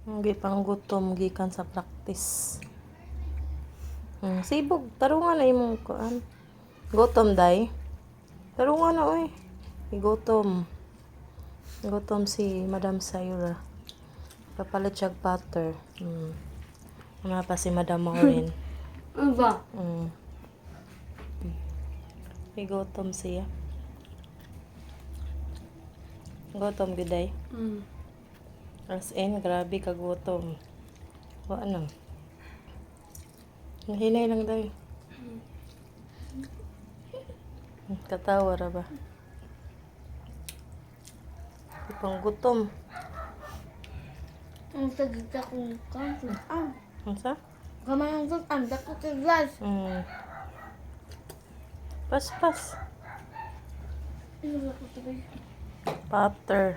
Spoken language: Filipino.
Hindi pang gutom, gikan sa practice. Sibog, tarungan na imong kuan. Gutom, day. Tarungan na, oy. Gutom. Gutom si Madam Sayura. Papalit siya butter. Ano pa si Madam Maureen? Ano ba? Gutom siya. Gutom, giday. As in, grabe kagutom. O ano? Hinay lang daw. Katawa ra ba? Ipang gutom. Ang sagita kong kanto. Ano sa? Kamay ang ang dako sa glass. Pas. Ano ba ko sabi? Butter.